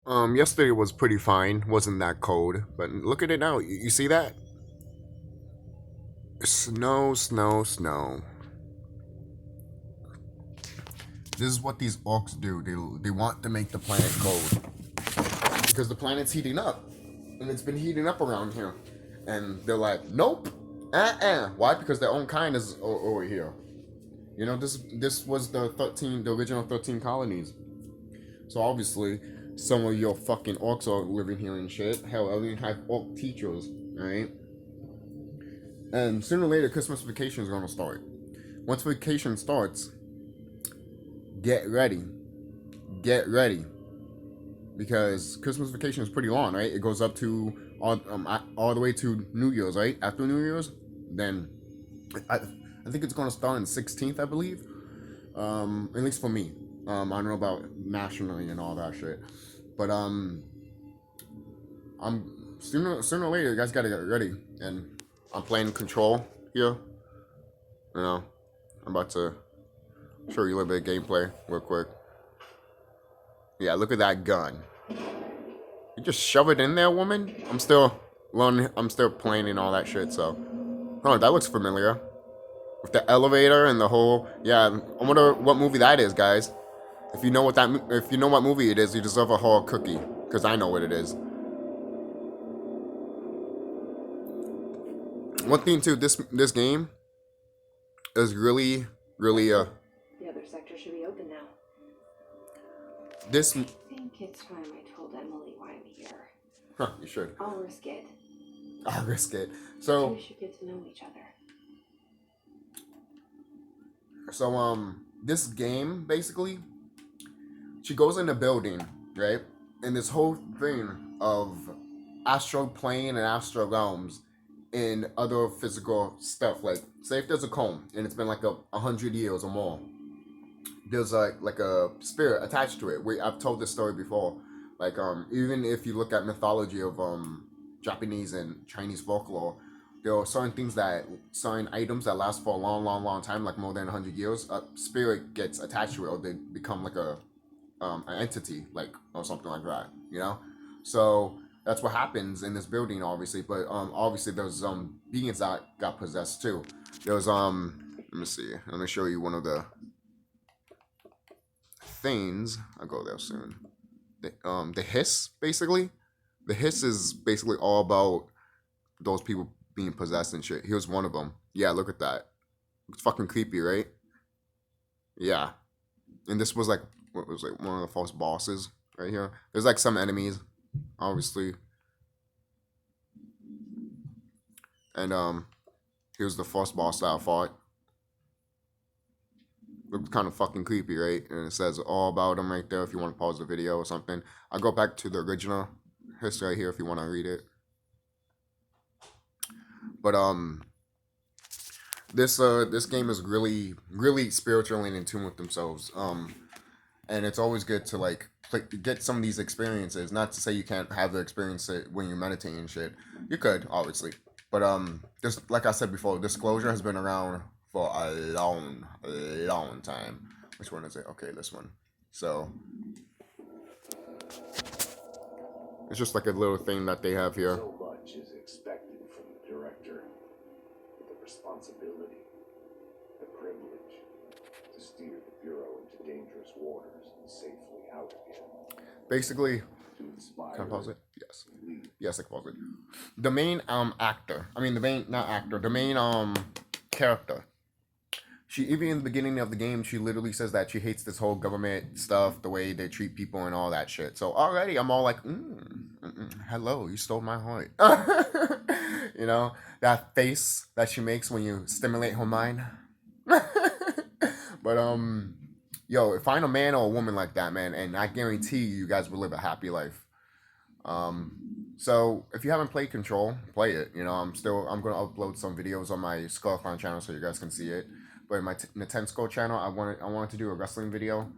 Yesterday was pretty fine. Wasn't that cold, but look at it now. You see that? Snow, snow, snow. This is what these orcs do. They want to make the planet cold because the planet's heating up, and it's been heating up around here, and they're like, nope, Why? Because their own kind is over here. You know, this was the original 13 colonies. So obviously, some of your fucking orcs are living here and shit. Hell, I even have orc teachers, right? And sooner or later, Christmas vacation is gonna start. Once vacation starts, get ready. Get ready. Because Christmas vacation is pretty long, right? It goes up to all the way to New Year's, right? After New Year's, then I think it's gonna start on the 16th, I believe. At least for me. I don't know about nationally and all that shit, but I'm sooner or later, you guys gotta get ready. And I'm playing Control here. You know, I'm about to show you a little bit of gameplay real quick. Yeah, look at that gun. You just shove it in there, woman. I'm still learning. I'm still playing and all that shit. So, oh, that looks familiar. With the elevator and the whole. Yeah, I wonder what movie that is, guys. If you know if you know what movie it is, you deserve a whole cookie. Cause I know what it is. One thing too, this game is really The other sector should be open now. This. I think it's time I told Emily why I'm here. Huh? You should. I'll risk it. I'll risk it. So. We should get to know each other. So this game basically, she goes in a building, right? And this whole thing of astral plane and astral realms and other physical stuff. Like, say if there's a comb and it's been like 100 years or more, there's like a spirit attached to it. I've told this story before. Like even if you look at mythology of Japanese and Chinese folklore, there are certain items that last for a long time, like more than 100 years. A spirit gets attached to it, or they become like an entity, like or something like that. You know, so that's what happens in this building, obviously. But obviously there's beings that got possessed too. There's let me see. Let me show you one of the things. I'll go there soon. The hiss, basically. The hiss is basically all about those people being possessed and shit. Here's one of them. Yeah, look at that. It's fucking creepy, right? Yeah. And this was like what was like one of the first bosses right here. There's like some enemies, obviously. And here's the first boss that I fought. Looks kind of fucking creepy, right? And it says all about him right there if you want to pause the video or something. I'll go back to the original history right here if you want to read it. But this game is really spiritual and in tune with themselves. And it's always good to like get some of these experiences. Not to say you can't have the experience when you're meditating and shit. You could, obviously. But just like I said before, disclosure has been around for a long time. Which one is it? Okay, this one. So it's just like a little thing that they have here. So much is expected from the director. The responsibility, the privilege to steer the Bureau into dangerous waters and safely out again. Basically, To inspire. can I pause it? Yes. Yes, I can pause it. The main actor. I mean the main not actor, the main character. She even in the beginning of the game, she literally says that she hates this whole government stuff, the way they treat people and all that shit. So already I'm all like, hello, you stole my heart. You know, that face that she makes when you stimulate her mind. But yo, find a man or a woman like that, man, and I guarantee you guys will live a happy life. So if you haven't played Control, play it. You know, I'm gonna upload some videos on my SkullKlown channel so you guys can see it. But in my TheSkullKlown channel, I wanted to do a wrestling video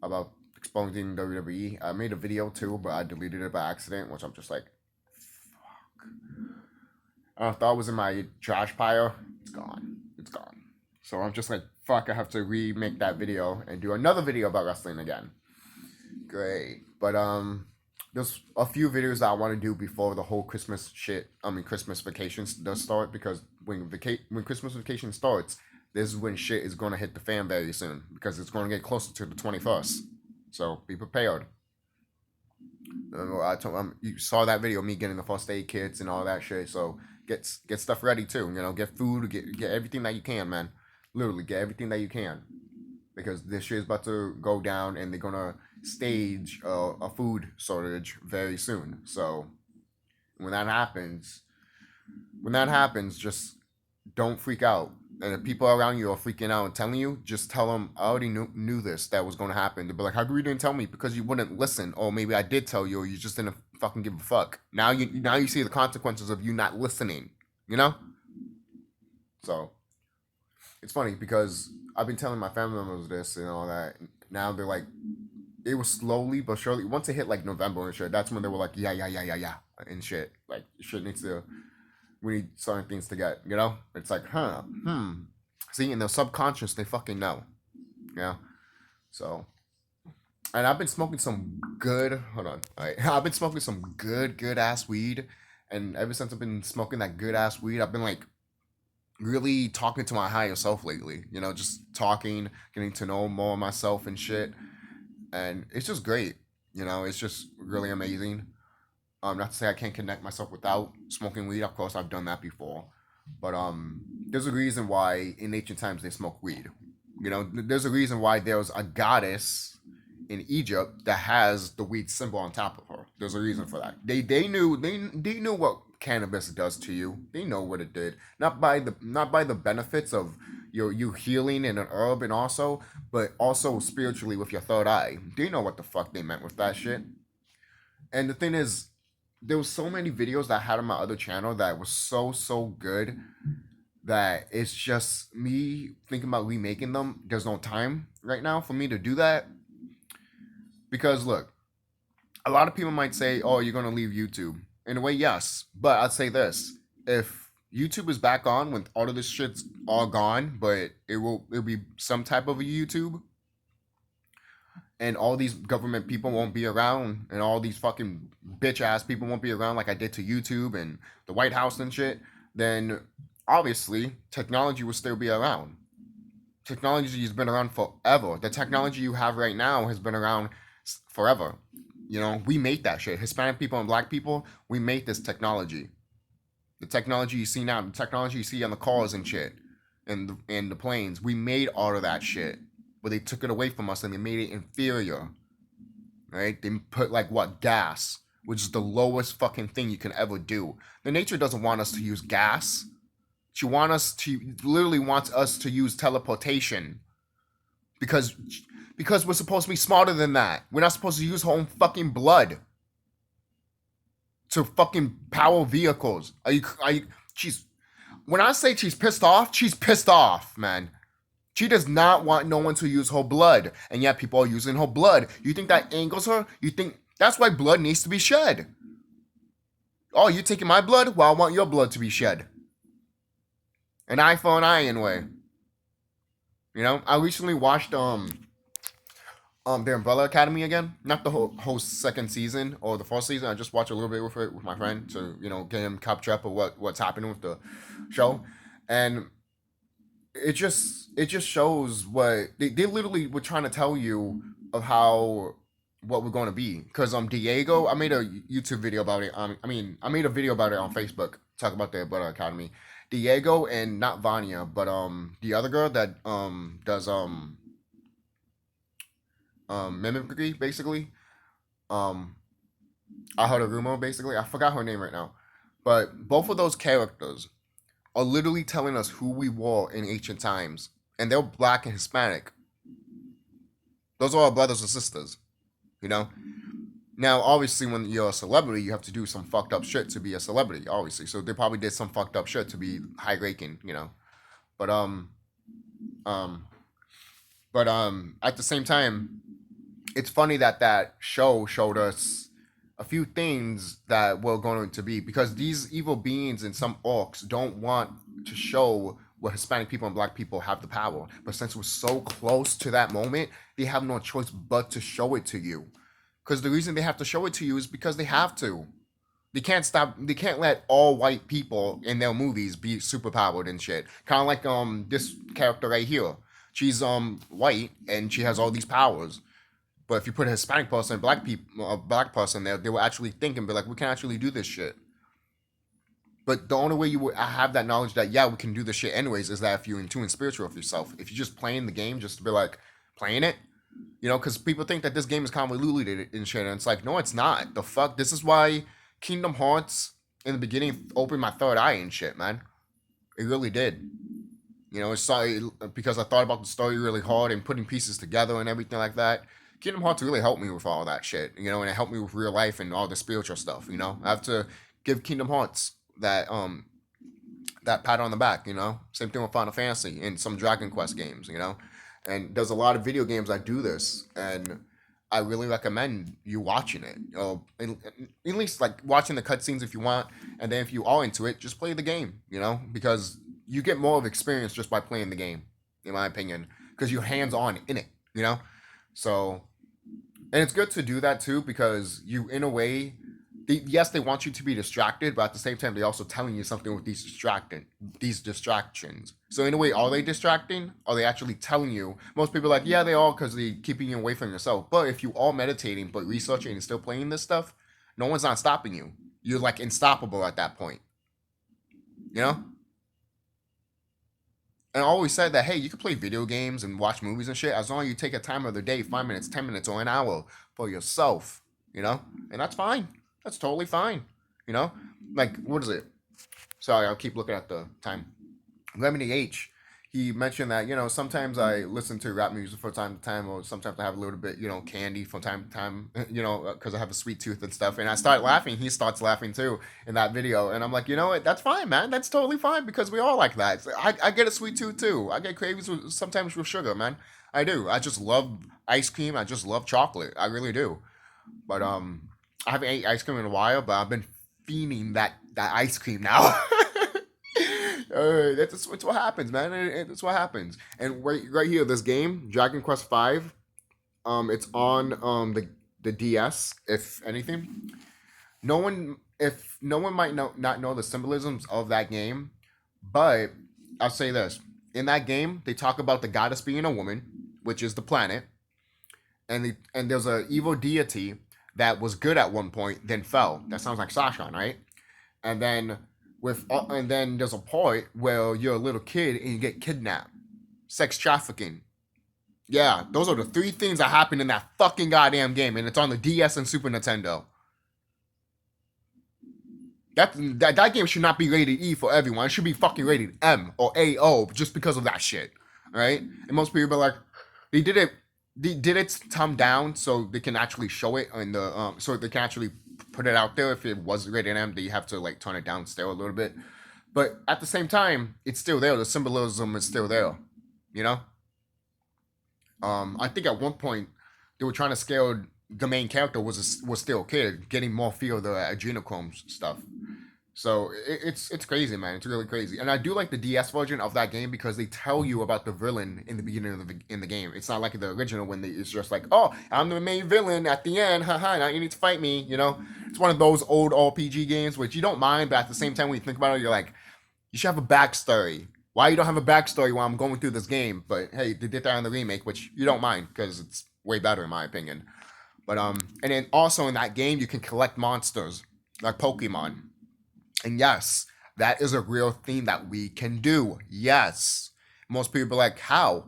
about exposing WWE. I made a video too, but I deleted it by accident, which I'm just like, fuck. I thought it was in my trash pile. It's gone. It's gone. So I'm just like, fuck. I have to remake that video and do another video about wrestling again. Great, but there's a few videos that I want to do before the whole Christmas shit. I mean, Christmas vacations does start, because when Christmas vacation starts, this is when shit is going to hit the fan very soon, because it's going to get closer to the 21st. So be prepared. You saw that video of me getting the first aid kits and all that shit. So get stuff ready too. You know, get food, get everything that you can, man. Literally, get everything that you can, because this shit is about to go down, and they're gonna stage a food shortage very soon. So when that happens, just don't freak out. And if people around you are freaking out and telling you, just tell them, I already knew this, that was going to happen. They'll be like, how come you didn't tell me? Because you wouldn't listen. Or maybe I did tell you, or you just didn't fucking give a fuck. Now you see the consequences of you not listening, you know? So it's funny, because I've been telling my family members this and all that. Now they're like, it was slowly but surely. Once it hit like November and shit, that's when they were like, yeah, and shit. Like, shit needs to, we need certain things to get, you know? It's like, See, in their subconscious, they fucking know. Yeah. So, and I've been smoking some good, hold on. I've been smoking some good ass weed. And ever since I've been smoking that good ass weed, I've been like really talking to my higher self lately. You know, just talking, getting to know more of myself and shit. And it's just great. You know, it's just really amazing. Not to say I can't connect myself without smoking weed. Of course, I've done that before. But there's a reason why in ancient times they smoked weed. You know, there's a reason why there's a goddess in Egypt that has the weed symbol on top of her. There's a reason for that. They knew what cannabis does to you. They know what it did. Not by the benefits of you healing in an herb, and but also spiritually with your third eye. They know what the fuck they meant with that shit. And the thing is, there was so many videos that I had on my other channel that was so good that it's just me thinking about remaking them. There's no time right now for me to do that. Because look, a lot of people might say, oh, you're going to leave YouTube. In a way, yes. But I'd say this. If YouTube is back on when all of this shit's all gone, but it'll be some type of a YouTube, and all these government people won't be around, and all these fucking bitch ass people won't be around like I did to YouTube and the White House and shit, then obviously technology will still be around. Technology has been around forever. The technology you have right now has been around forever. You know, we made that shit. Hispanic people and black people, we made this technology. The technology you see now, the technology you see on the cars and shit, and the planes, we made all of that shit. But they took it away from us and they made it inferior. Right? They put like what? Gas, which is the lowest fucking thing you can ever do. The nature doesn't want us to use gas. She literally wants us to use teleportation. Because we're supposed to be smarter than that. We're not supposed to use our own fucking blood to fucking power vehicles. When I say she's pissed off, man. She does not want no one to use her blood, and yet people are using her blood. You think that angers her? You think that's why blood needs to be shed? Oh, you taking my blood? Well, I want your blood to be shed. An eye for an eye, in a way. You know, I recently watched the Umbrella Academy again. Not the whole second season or the first season. I just watched a little bit with my friend to get him capture up of what's happening with the show, and it just shows what they literally were trying to tell you of what we're going to be. Because Diego, I made a YouTube video about it. I made a video about it on Facebook, talk about the Umbrella Academy. Diego, and not Vanya, but the other girl that does mimicry, basically. I heard a rumor, basically. I forgot her name right now. But both of those characters are literally telling us who we were in ancient times. And they're black and Hispanic. Those are our brothers and sisters. You know? Now, obviously, when you're a celebrity, you have to do some fucked up shit to be a celebrity, obviously. So they probably did some fucked up shit to be high ranking, you know? But at the same time, it's funny that show showed us a few things that we're going to be, because these evil beings and some orcs don't want to show where Hispanic people and black people have the power. But since we're so close to that moment, they have no choice but to show it to you. Because the reason they have to show it to you is because they have to. They can't stop. They can't let all white people in their movies be superpowered and shit. Kind of like this character right here. She's white and she has all these powers. But if you put a Hispanic person, a black person there, they will actually think and be like, we can actually do this shit. But the only way you would have that knowledge that, yeah, we can do this shit anyways, is that if you're in tune spiritual with yourself. If you're just playing the game just to be like, playing it, you know, because people think that this game is convoluted and shit, and it's like, no, it's not. The fuck? This is why Kingdom Hearts, in the beginning, opened my third eye and shit, man. It really did. You know, it's because I thought about the story really hard and putting pieces together and everything like that. Kingdom Hearts really helped me with all that shit, you know, and it helped me with real life and all the spiritual stuff, you know. I have to give Kingdom Hearts that pat on the back, you know. Same thing with Final Fantasy and some Dragon Quest games, you know. And there's a lot of video games that do this, and I really recommend you watching it. At least like watching the cutscenes if you want, and then if you are into it, just play the game, you know, because you get more of experience just by playing the game, in my opinion, because you're hands-on in it, you know. So, and it's good to do that too, because you, in a way, yes, they want you to be distracted, but at the same time, they're also telling you something with these distractions. So in a way, are they distracting? Are they actually telling you? Most people are like, yeah, they are, because they're keeping you away from yourself. But if you are meditating, but researching and still playing this stuff, no one's not stopping you. You're like unstoppable at that point. You know? And I always said that, hey, you can play video games and watch movies and shit as long as you take a time of the day, 5 minutes, 10 minutes, or an hour for yourself, you know? And that's fine. That's totally fine, you know? Like, what is it? Sorry, I'll keep looking at the time. Lemony H, he mentioned that, you know, sometimes I listen to rap music from time to time, or sometimes I have a little bit, you know, candy from time to time, you know, because I have a sweet tooth and stuff. And I start laughing. He starts laughing too in that video. And I'm like, you know what? That's fine, man. That's totally fine, because we all like that. I get a sweet tooth too. I get cravings sometimes with sugar, man. I do. I just love ice cream. I just love chocolate. I really do. But I haven't ate ice cream in a while, but I've been fiending that ice cream now. That's what happens, man. That's what happens. And right here, this game, Dragon Quest V, it's on the DS. If anything, no one might not know the symbolisms of that game, but I'll say this: in that game, they talk about the goddess being a woman, which is the planet, and there's a evil deity that was good at one point, then fell. That sounds like Sasha, right? And then there's a point where you're a little kid and you get kidnapped. Sex trafficking. Yeah, those are the 3 things that happen in that fucking goddamn game, and it's on the DS and Super Nintendo. That game should not be rated E for everyone. It should be fucking rated M or AO just because of that shit. Right? And most people are like, they did it come down so they can actually show it in the so they can actually put it out there. If it was rated M, you have to like turn it down still a little bit, but at the same time, it's still there. The symbolism is still there, you know. I think at one point they were trying to scale the main character was still a kid, getting more feel of the adrenochrome stuff. So it's crazy, man. It's really crazy, and I do like the DS version of that game because they tell you about the villain in the beginning of the game. It's not like the original when it's just like, oh, I'm the main villain at the end, haha. Now you need to fight me. You know, it's one of those old RPG games which you don't mind, but at the same time, when you think about it, you're like, you should have a backstory. Why you don't have a backstory while I'm going through this game? But hey, they did that in the remake, which you don't mind because it's way better in my opinion. But and then also in that game you can collect monsters like Pokemon. And yes, that is a real thing that we can do. Yes. Most people are like, how?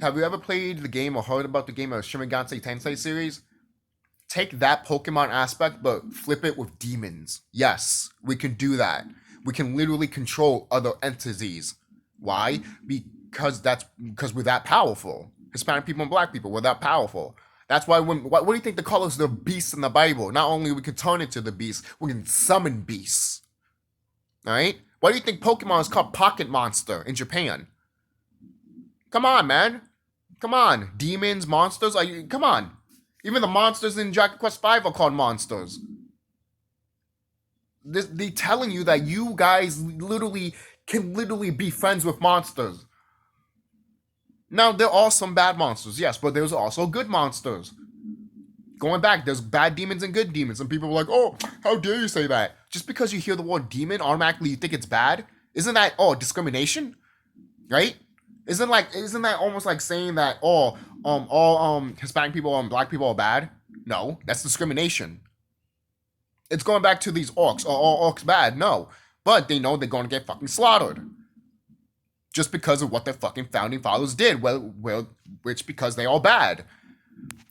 Have you ever played the game or heard about the game of Shin Megami Tensei series? Take that Pokemon aspect, but flip it with demons. Yes, we can do that. We can literally control other entities. Why? Because we're that powerful. Hispanic people and black people, we're that powerful. That's why what do you think they call us the beasts in the Bible? Not only we can turn into the beast, we can summon beasts. All right? Why do you think Pokemon is called Pocket Monster in Japan? Come on, man. Come on. Demons, monsters, come on. Even the monsters in Dragon Quest V are called monsters. They're telling you that you guys can be friends with monsters. Now, there are some bad monsters, yes, but there's also good monsters. going back, there's bad demons and good demons, and people were like, "Oh, how dare you say that?" Just because you hear the word demon, automatically you think it's bad. Isn't that discrimination? Right? Isn't that almost like saying that all Hispanic people and black people are bad? No, that's discrimination. It's going back to these orcs. Are all orcs bad? No. But they know they're going to get fucking slaughtered. Just because of what their fucking founding fathers did. Which because they all bad.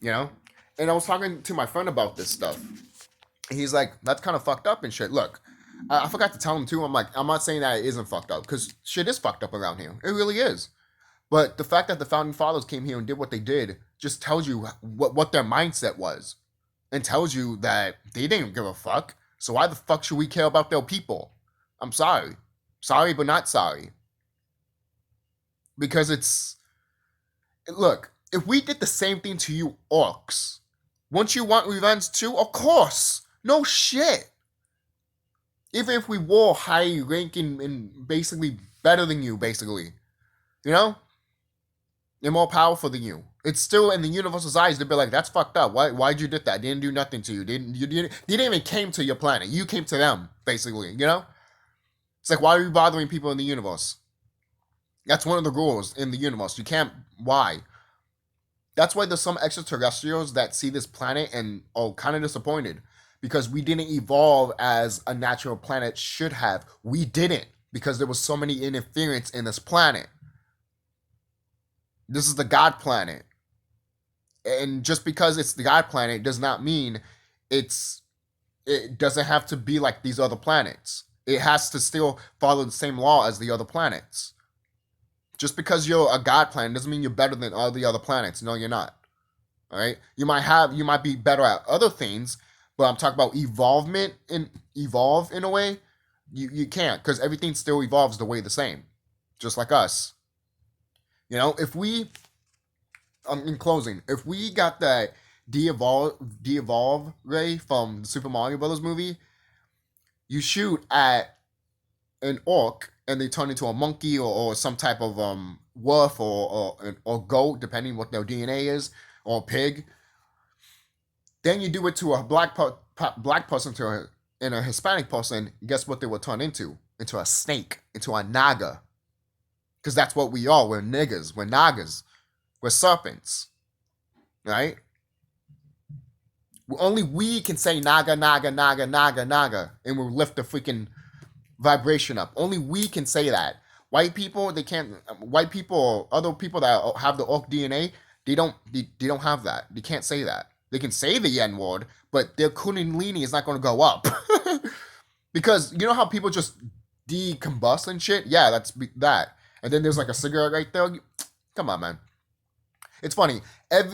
You know? And I was talking to my friend about this stuff. He's like, that's kind of fucked up and shit. Look, I forgot to tell him too. I'm like, I'm not saying that it isn't fucked up. Because shit is fucked up around here. It really is. But the fact that the founding fathers came here and did what they did just tells you what their mindset was. And tells you that they didn't give a fuck. So why the fuck should we care about their people? I'm sorry. Sorry, but not sorry. Because it's... Look, if we did the same thing to you orcs, wouldn't you want revenge too? Of course. No shit. Even if we were high ranking and basically better than you, basically. You know? They're more powerful than you. It's still in the universe's eyes. They'd be like, "That's fucked up. Why'd you do that? They didn't do nothing to you. They didn't even came to your planet. You came to them, basically. You know? It's like, why are you bothering people in the universe? That's one of the rules in the universe. You can't. Why? That's why there's some extraterrestrials that see this planet and are kind of disappointed because we didn't evolve as a natural planet should have. We didn't because there was so many interference in this planet. This is the God planet. And just because it's the God planet does not mean it doesn't have to be like these other planets. It has to still follow the same law as the other planets. Just because you're a God planet doesn't mean you're better than all the other planets. No, you're not. All right? You might be better at other things, but I'm talking about evolve in a way. You can't, because everything still evolves the way the same. Just like us. You know, if we, in closing, if we got that de-evolve ray from the Super Mario Brothers movie, you shoot at an orc and they turn into a monkey or some type of wolf or goat, depending what their DNA is, or a pig. Then you do it to a black person and a Hispanic person. Guess what they will turn into? Into a snake, into a naga. Because that's what we are. We're niggas. We're nagas. We're serpents. Right? Only we can say naga, naga, naga, naga, naga. And we'll lift the freaking vibration up. Only we can say that. White people, they can't. White people or other people that have the orc DNA, they don't have that. They can't say that. They can say the N-word, but their kundalini is not going to go up. Because you know how people just decombust and shit? Yeah, that's that. And then there's like a cigarette right there. Come on, man. It's funny.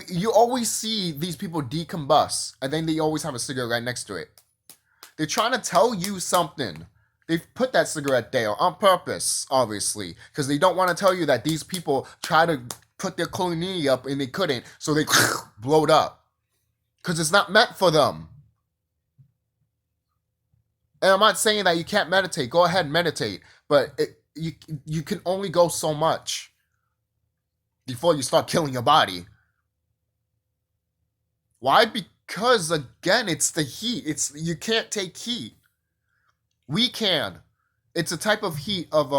You always see these people decombust, and then they always have a cigarette right next to it. They're trying to tell you something. They've put that cigarette there on purpose, obviously, because they don't want to tell you that these people try to put their kundalini up and they couldn't, so they blow it up. Because it's not meant for them. And I'm not saying that you can't meditate. Go ahead and meditate. But you can only go so much before you start killing your body. Why? Because, again, it's the heat. You can't take heat. We can. It's a type of heat of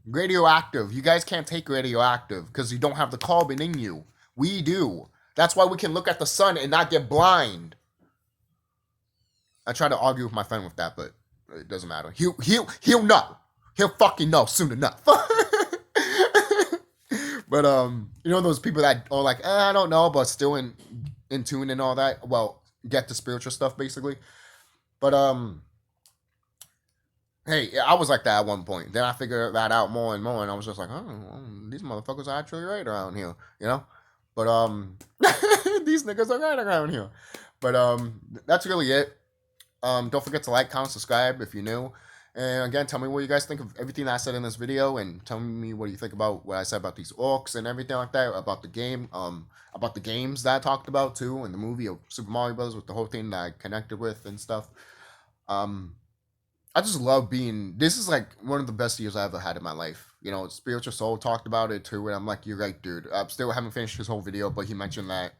radioactive. You guys can't take radioactive because you don't have the carbon in you. We do. That's why we can look at the sun and not get blind. I tried to argue with my friend with that, but it doesn't matter. He'll know. He'll fucking know soon enough. But you know those people that are like, I don't know, but still in tune and all that. Well, get the spiritual stuff basically. But hey, I was like that at one point. Then I figured that out more and more, and I was just like, oh, these motherfuckers are actually right around here, you know. But these niggas are right around here. But that's really it. Don't forget to like, comment, subscribe if you're new. And again, tell me what you guys think of everything that I said in this video, and tell me what you think about what I said about these orcs and everything like that, about the game, about the games that I talked about too, and the movie of Super Mario Bros. With the whole thing that I connected with and stuff. I just love this is like one of the best years I ever had in my life. You know, Spiritual Soul talked about it too, and I'm like, you're right, dude. I still haven't finished his whole video, but he mentioned that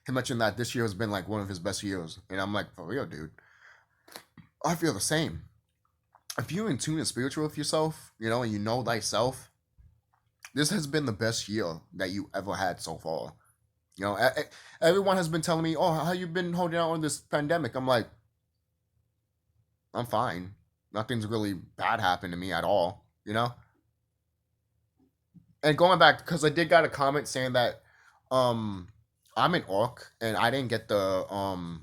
he mentioned that this year has been like one of his best years, and I'm like, for real, dude. I feel the same. If you're in tune and spiritual with yourself, you know, and you know thyself, this has been the best year that you ever had so far. You know, everyone has been telling me, "Oh, how you been holding out on this pandemic?" I'm like, I'm fine. Nothing's really bad happened to me at all. You know. And going back, because I did got a comment saying that, I'm an orc and I didn't get the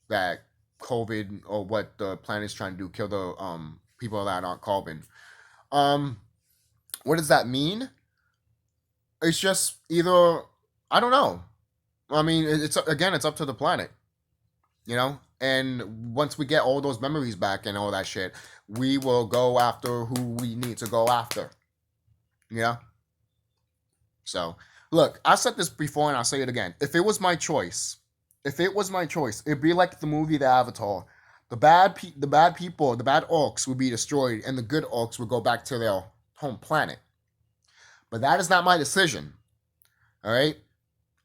that COVID or what the planet's trying to do, kill the people that aren't carbon. What does that mean? It's just either, I don't know. I mean, it's again, it's up to the planet, you know. And once we get all those memories back and all that shit, we will go after who we need to go after. You know. So look, I said this before and I'll say it again. If it was my choice, it'd be like the movie The Avatar. The bad people, the bad orcs would be destroyed, and the good orcs would go back to their home planet. But that is not my decision. All right?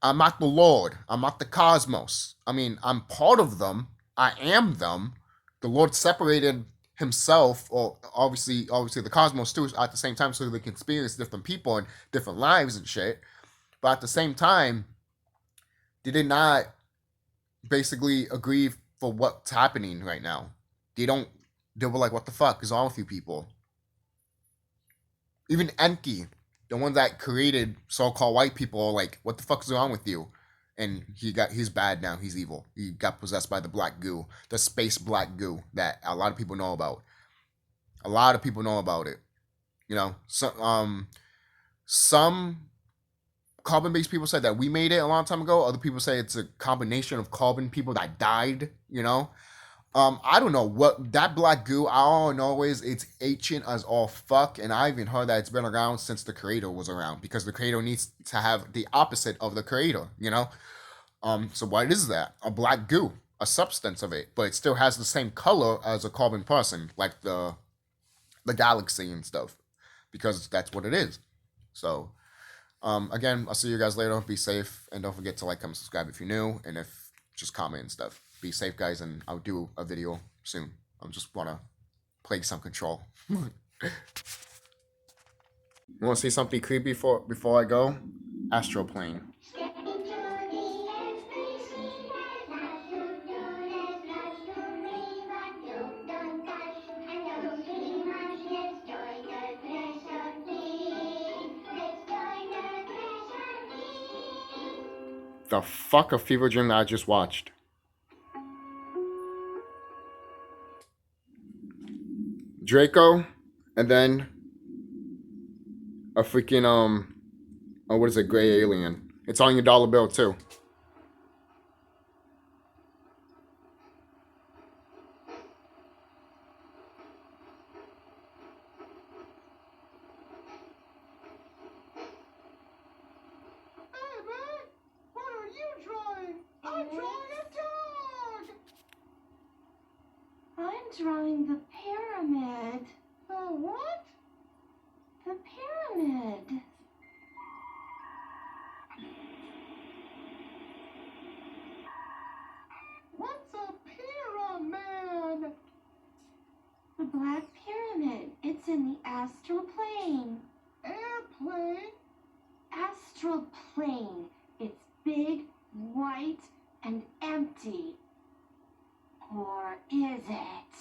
I'm not the Lord. I'm not the cosmos. I mean, I'm part of them. I am them. The Lord separated himself, or obviously the cosmos too, at the same time, so they can experience different people and different lives and shit. But at the same time, they did not basically agree for what's happening right now. They were like, what the fuck is wrong with you people? Even Enki, the one that created so-called white people, are like, what the fuck is wrong with you? And he's bad now. He's evil. He got possessed by the black goo, the space black goo that a lot of people know about. A lot of people know about it. You know, some carbon-based people said that we made it a long time ago. Other people say it's a combination of carbon people that died. You know, I don't know what that black goo. All I know is it's ancient as all fuck, and I even heard that it's been around since the creator was around, because the creator needs to have the opposite of the creator. You know, so what is that? A black goo, a substance of it, but it still has the same color as a carbon person, like the galaxy and stuff, because that's what it is. So, again, I'll see you guys later. Be safe, and don't forget to like, comment, subscribe if you're new, and if just comment and stuff. Be safe, guys, and I'll do a video soon. I just want to play some Control. You want to see something creepy before I go? Astral plane. The fuck a fever dream that I just watched. Draco, and then a freaking oh, what is it? Gray alien. It's on your dollar bill too. I'm drawing the pyramid. The what? The pyramid. What's a pyramid? The Black Pyramid. It's in the astral plane. Airplane? Astral plane. It's big, white, and empty. Or is it?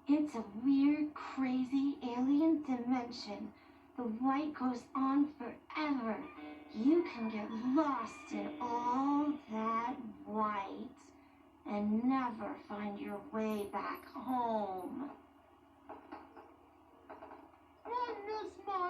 It's a weird, crazy alien dimension. The light goes on forever. You can get lost in all that white and never find your way back home. I miss my